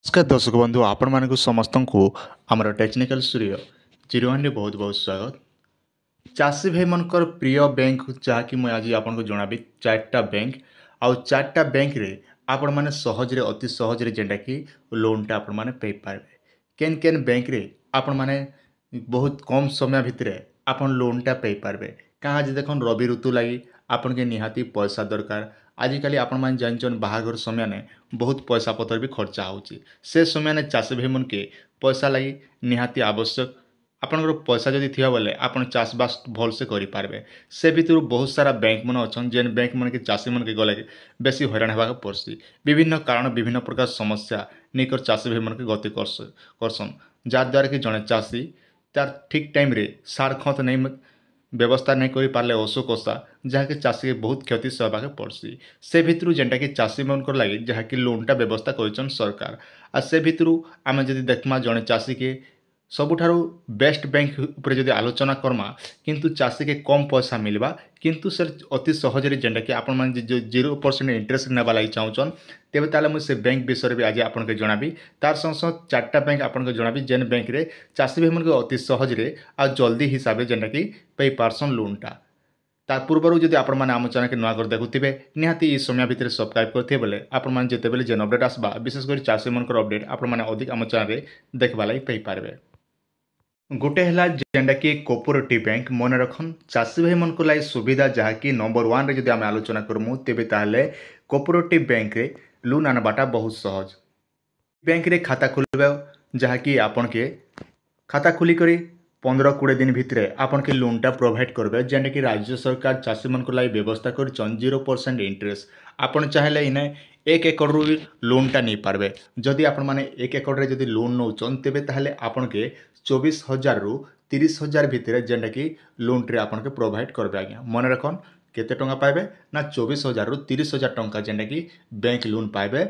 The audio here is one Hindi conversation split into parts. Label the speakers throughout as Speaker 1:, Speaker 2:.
Speaker 1: नमस्कार दर्शक बंधु आपण मानक समस्त को आमर टेक्निकल स्टूडियो चिरवानी बहुत बहुत स्वागत। चाषी भाई मनकर प्रिय बैंक जहाँकि मुझे आज आपको जनाबी चार्टा बैंक आउ चार्टा बैंक रे आपण माने सहजरे अति सहजरे जेनटा कि लोनटा आपण माने पे पारबे। केन केन बैंक रे आपण माने बहुत कम समय भितर आपण लोनटा पे पारबे। कहाँ आज देखन रवि ऋतु लगी आपन के निहाती पैसा दरकार। आजिकल आपण माने जानछन बाहाघर समय ने बहुत पैसा पतर भी खर्चा होची। से समय ने चाषी भाई मन के पैसा लगी निहाती आवश्यक। आपनकर पैसा जदि थिया बोले आपन चाषबास भल से करि पारबे। से भितर बहुत सारा बैंक मन अछन जेन बैंक मन के चाषी मन के गले बेसी हैरान हेबाक पड़सी। विभिन्न कारण विभिन्न प्रकार समस्या नेकर चाषी भाई मन के गति करसन जद्वारा कि जड़े चाषी तार ठीक टाइम रे सार खत नहीं व्यवस्था नहीं करि पारले अशोकसा जहाँकि चाषी के बहुत क्षति सहबाक पड़सी। से भितर जेनटा कि चाषी मनकर लगी जहाँकि लोनटा व्यवस्था कर सरकार। आ से भितर आम जदि देखमा जड़े चाषी के सबुठारु बेस्ट बैंक उपरे जदि आलोचना करमा किंतु चाषी के कम पैसा मिलवा किंतु सर अति सहजरे जेनटा कि आपण माने जो 0% इंटरेस्ट नेबा लागि चाहूछन तेबे ताले मु से बैंक विषय भी आज आपन के जणाबी। तार संग संग चारटा बैंक आपन के जणाबी जेन बैंक रे चाषी भाई मन के अति सहजरे आ जल्दी हिसाब से जेनटा कि पे पार्सन लोनटा। तार पूर्व जदि आपण माने आम चैनल के नुआ कर देखुथिबे निहाती ई समय भितर सब्सक्राइब करथिबे बोले आपण माने जेते बेले जेन अपडेट आसबा विशेषकर चाषी मनकर अपडेट आपण माने अधिक आम चैनल रे देखबा लागि पे पारबे। गोटे है जेनटा कि कोऑपरेटिव बैंक मन रखन चाषी भाई मन को लाई सुविधा जहाँकि नंबर 1 रे जदि आम आलोचना करमु तेबे ताहले कोऑपरेटिव बैंक रे लोन आनबाटा बहुत सहज। बैंक रे खाता खोलबे जहाँकि आपन के खाता खोली करी 15-20 दिन भितर आपन के लोनटा प्रोवाइड करबे जेनटा कि राज्य सरकार चाषी मन को लाई व्यवस्था कर 0% इंटरेस्ट। आपन चाहेले इने 1 एकड़ रु लोनटा नहीं पारबे। जदि आपण माने 1 एकड़ रे जदि लोन नौचन तेबे ताहले आपन के 24,000 रु 30,000 भितर जेनटा कि लोन रे आपन के प्रोवाइड करबे। आज्ञा मन रखन केते टंका पाइबे ना 24,000 रु 30,000 टंका जेनटा कि बैंक लोन पाइबे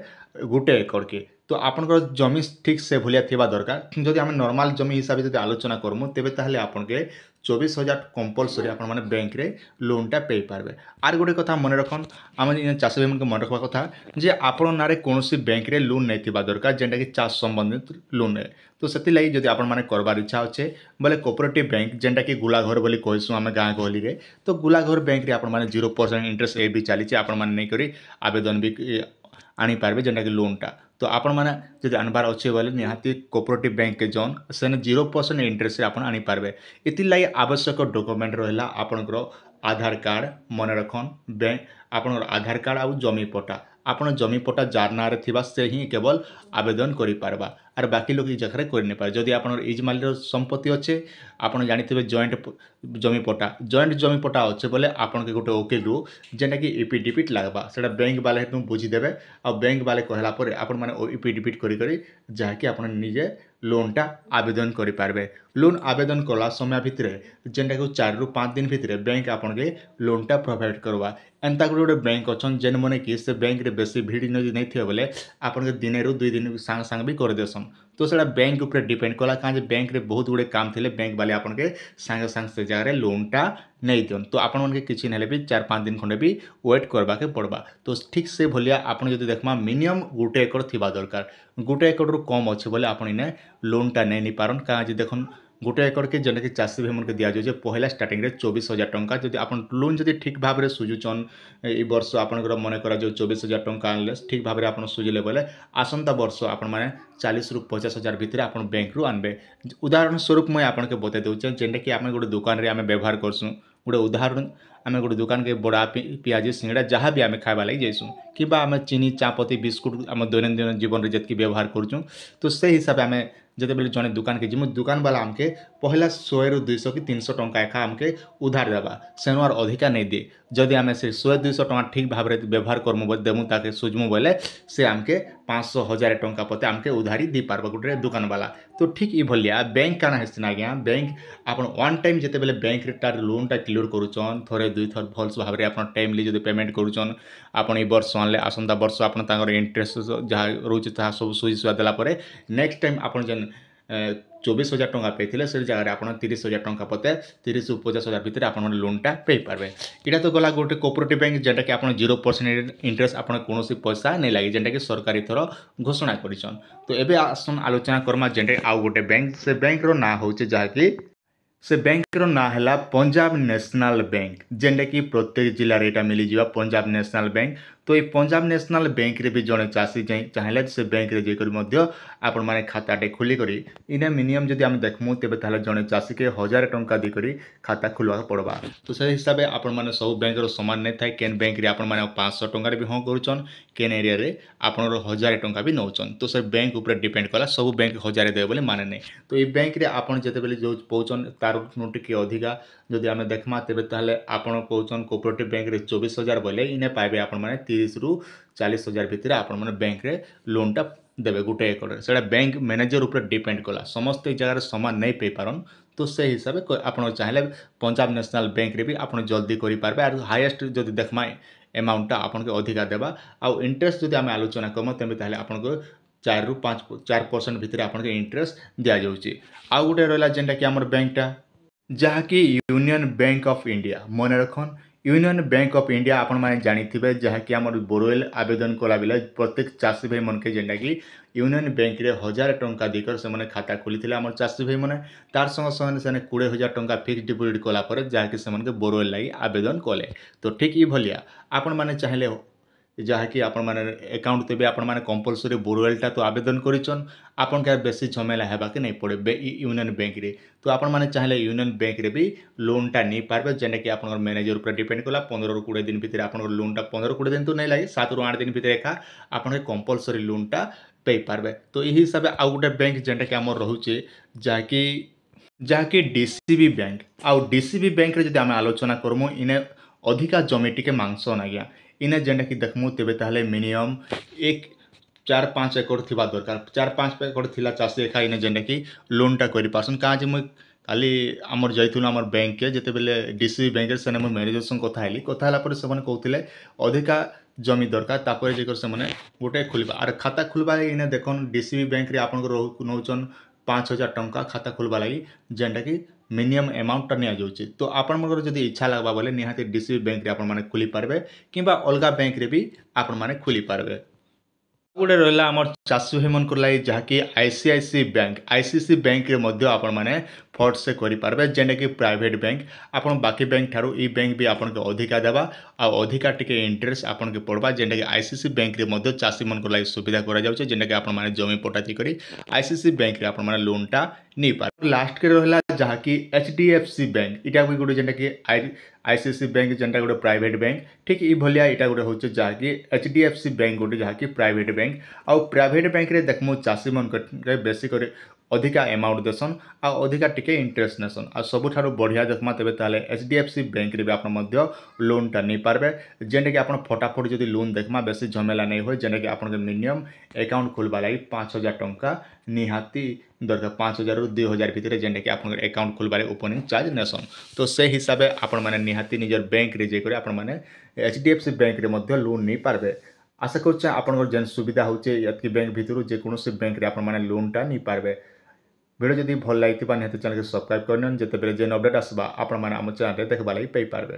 Speaker 1: गोटे एकड़ के। तो आपनकर जमी ठीक से भलिया थिबा दरकार। जदि आम नॉर्मल जमी हिसाब से आलोचना करमु तेबे ताहले आपन के 24,000 कंपलसरी आपण माने बैंक रे लोनटा पे पारबे। आर गोटे कथा मन रखन आम चाषी भाई मन के मन रखबा कथा जे आपण नारे कोनोसी बैंक रे लोन नहीं थिबा दरकार जेनटा कि चाष संबंधित लोन है। तो सेति लई जदि आपण माने करबार इच्छा होचे बोले कोऑपरेटिव बैंक जेनटा कि गुलाघर बोली कहिसु आम गाँ गहली रे। तो गुलाघर बैंक रे आपण माने 0% इंटरेस्ट ए भी चली आपण माने नहीं करी आवेदन भी आनी पारबे जेनटा कि लोनटा। तो आपण माने जदि आनबार अच्छे बोले निहाती कोऑपरेटिव बैंक के जन सेने 0% इंटरेस्ट आपण आनी पारबे। इति लाई आवश्यक डॉक्यूमेंट रहला आपनकर आधार कार्ड मन रखन बैंक आपनकर आधार कार्ड आउ जमी पट्टा आपण जमी पट्टा जार ना रे थिबा से ही केवल आवेदन करि पारबा। आर बाकी लोग ई जगह करि नै पारे। जदि आपनर इजमाली संपत्ति अच्छे आपण जानिथिबे जॉइंट जमी पट्टा अच्छे बोले आपन के गोटे वकील रु जेनटा कि एफिडेविट लागबा सेटा बैंक वाले हेतु बुझी देबे। आ बैंक वाले कहला परे आपण माने एफिडेविट करि करि जहाँकि आपण निजे लोनटा आवेदन करि पारबे। लोन आवेदन कला समय भितर जेनटा कि 4 रु 5 दिन भितर बैंक आपन के लोनटा प्रोवाइड करवा। एंता गोटे बैंक अच्छन जेन मने कि से बैंक रे बेसी भीड़ नहीं थे बोले आपन के दिन रु 2 दिन सांग सांग भी कर देसन। तो सेटा बैंक ऊपर डिपेंड कला कहाँ बैंक रे बहुत गुड़े काम थे बैंक वाले आपन के सांगे सांग से जगह लोनटा नहीं दियन। तो आपण मन के किछि नेले भी 4-5 दिन खंडे भी वेट करबा के पड़बा। तो ठीक से भलिया आपण जदि देखमा मिनिमम गोटे एकड़ थिबा दरकार। गोटे एकड़ रु कम अच्छे बोले आपण इने लोनटा नहीं पारन कहाँ जे देखन गोटे एकड़ के जेनटा कि चाषी भाई मन के दिया जाए पहला स्टार्टिंग रे 24,000 टंका जदि आपन लोन जदि ठीक भाव में सुझुचन ए वर्ष आपनकर मन करा जो 24,000 टंका आनले ठीक भाव में आपन सुझिले बोले आसंता वर्ष आपण माने 40 रु 50,000 भितर आपन बैंक रु आनबे। उदाहरण स्वरूप मैं आपन के बता देउचे जेनटा कि आमे गोटे दुकान रे आमे व्यवहार करसु गोटे उदाहरण आमे गोटे दुकान के बड़ा पियाजी सिंगड़ा जहाँ भी आमे खाइबा लगी जाइसु कि आमे चीनी चापत्ती बिस्कुट आम दैनंदिन जीवन में जितकी व्यवहार करूँ। तो से हिसाब आमे जते बेले जने दुकान के जिमु दुकान वाला आमके पहला 100 रु 200 कि 300 टंका एखा आमके उधार देबा सेनु आर अधिका नहीं दे। जदि आमे से 100-200 टंका ठीक भाव में व्यवहार करमु देमु ताके सुजमु बोले से आमके 500-1000 टंका पते आमके उधारी दी पारबा गोटे दुकान वाला। तो ठीक ई भलिया बैंक काना हेसिना आज्ञा बैंक आपन वन टाइम जते बेले बैंक रे तार लोनटा क्लियर करूचन थोड़े 2 थर भलस भाव में आपन टाइमली जदि पेमेंट करूचन आपन ई वर्ष आनले आसंता वर्ष आपन तांगर इंटरेस्ट जहाँ रोचे ता सब सुझी सुआ देला परे नेक्स्ट टाइम आपन जेन 24,000 टंका पेइथिले से जगह आपण 30,000 टंका पते 30 ରୁ 50,000 भितर आपण लोनटा पे पारबे। इटा तो गला गोटे कोऑपरेटिव बैंक जेटा कि आपण 0% इंटरेस्ट आपण कोनोसी पैसा नै लागी जेटा कि सरकारी थरो घोषणा करिसन। तो एबे आसन आलोचना करमा जेटा आउ गोटे बैंक से बैंक रो ना होचे जहा कि से बैंक रो ना हला पंजाब नेशनल बैंक जेंडा कि प्रत्येक जिल्ला रे एटा मिली जिवा पंजाब नेशनल बैंक। तो ये पंजाब नेशनल बैंक रे भी जड़े चाषी चाहे से बैंक रे जेकर मध्य आपण माने खाताटे खोली करी इने मिनिमम जदि आम देखमु तेबे ताले जड़े चाषी के 1000 टंका दी करी खाता खोलवा पड़वा। तो से हिसाब से आपण माने सब बैंक रो समान नै थाए केन बैंक रे आपण माने 500 टंका रे भी हाँ करूछन केन एरिया रे आपण रो 1000 टंका भी नौछन। तो से बैंक ऊपर डिपेंड कला सब बैंक 1000 देबे बोले माने नै। तो ये बैंक रे आपण जते बेले जो पौचन तार टिके अधिका जदि आम देखमा तेबे ताले आपण पौचन कोऑपरेटिव बैंक रे 24,000 बोले इने पाइबे आपण माने 30 ରୁ 40,000 भितर आपण माने बैंक रे लोनटा देबे गोटे एकड़ सेटा बैंक मैनेजर ऊपर डिपेंड कला समस्त जगह समान नहीं पे पारन। तो से हिसाब से आपण चाहले पंजाब नेशनल बैंक रे भी आपण जल्दी करि पारबे आर हाईएस्ट जदि देखमा अमाउंटटा आपण के अधिका देबा आ इंटरेस्ट जदि आम आलोचना करम तेबे ताले आपण को 4 ରୁ 4% भितर आपण के इंटरेस्ट दिया जाउची। आ गोटे रहला जेंटा कि हमर बैंकटा जहा कि यूनियन बैंक ऑफ इंडिया मन रखन यूनियन बैंक ऑफ इंडिया आपण माने जानिथिबे जहा कि हमर बोरवेल आवेदन कला बेले प्रत्येक चाषी भाई मन के जेंटा कि यूनियन बैंक रे 1000 टंका देकर से माने खाता खोलिथिले हमर चाषी भाई माने तार संग संग से 20,000 टंका फिक्स डिपोजिट कला पर जहा कि से मन के बोरवेल लागि आवेदन कले। तो ठीक ई भलिया आपण माने चाहले जहा कि आपण माने अकाउंट तेबे आपण माने कंपलसरी बोरवेलटा तो आवेदन करिचन आपण के बेसी झमेला हेबा के नहीं पड़े यूनियन बैंक रे। तो आपण माने चाहले यूनियन बैंक रे भी लोनटा नहीं पारबे जेने कि आपण मैनेजर ऊपर डिपेंड कला 15 ରୁ 20 दिन भितर आपण लोनटा 15 ରୁ 20 दिन तो नहीं लागे 7 ରୁ 8 दिन भितर एका आपण कंपलसरी लोनटा पे पारबे। तो यही हिसाब आउ गोटे बैंक जेंटा कि हमर रहउचे जहा कि डीसीबी बैंक आउ डीसीबी बैंक रे जदि हम आलोचना करमु इने अधिका जमी टिके मांगसन आज्ञा इने जेंटा कि देखमु तेबे ताहले मिनिमम 4-5 एकड़ थिबा दरकार 4-5 एकड़ थिला चाषी एका इने जेंटा कि लोनटा करि पासन का जे मु खाली आमर जाइथुन आमर बैंक के जेते बेले डीसीबी बैंक रे सने मु मैनेजर संग कथा हला पर से माने कहउथिले अधिका जमी दरकार तापर जेकर से माने गोटे खुलबा आर खाता खुलबा इने देखन डीसीबी बैंक रे आपन को नौचन 5,000 टंका खाता खोलबा लगी जेंटा कि मिनिमम अमाउंटटा निया जाउची। तो आपण मगर जदि इच्छा लागबा बोले निहाती डीसीबी बैंक रे आपण माने खुली पारबे किंबा अलगा बैंक रे भी आपण माने खुली पारबे। गोटे रहा आम चाषी भाई मन लगे जहाँकि आईसीआईसी बैंक रे मध्य आपण माने फट से करें जेनटा कि प्राइवेट बैंक आपण बाकी बैंक ठारू ई बैंक भी आपन के अधिका देवा आ अधिका टिके इंटरेस्ट आपन के पड़वा जेनटा कि आईसीसी बैंक रे मध्य चाषी मन लगे सुविधा करा जाउछे जेनटा कि आपण माने जमी पटाती करी आईसीसी बैंक रे आपण माने लोनटा नहीं पार। लास्ट के रहा जहाँ कि एचडीएफसी बैंक इटा भी गोटे जेनटा कि आईसीसी बैंक जेनटा गोटे प्राइवेट बैंक ठीक ई भलिया इटा गोटे होचे जहाँ कि एचडीएफसी बैंक गोटे जहाँ कि प्राइवेट बैंक आउ प्राइवेट बैंक रे देखमु चाषी मन के बेसी करे अधिका अमाउंट देसन आ अधिका टिके इंटरेस्ट नेसन आ सबुठारु बढ़िया देखमा तेबे ताले एचडीएफसी बैंक रे भी आपण मध्य लोनटा नहीं पारबे जेनटा कि आपण फटाफट जदि लोन देखमा बेसी झमेला नहीं होय जेनटा कि आपण के मिनिमम अकाउंट खोलबा लागि 5,000 टंका निहाती दरकार 5,000 ରୁ 2,000 भितर जेनटा कि आपण अकाउंट खोलबा लागि ओपनिंग चार्ज नेसन। तो से हिसाब से आपण माने निहाती निजर बैंक रे जे करे आपण माने एचडीएफसी बैंक रे मध्य लोन नहीं पारबे। आशा करछे आपण जेन सुविधा होचे यति बैंक भितरु जे कोनोसी बैंक रे आपण माने लोनटा नहीं पारबे। वीडियो जदि भल लगी निहाती चैनल के सब्सक्राइब करन जेते बेले जेन अपडेट आसबा आपण माने हम चैनल रे देखबा लागि पाई पारबे।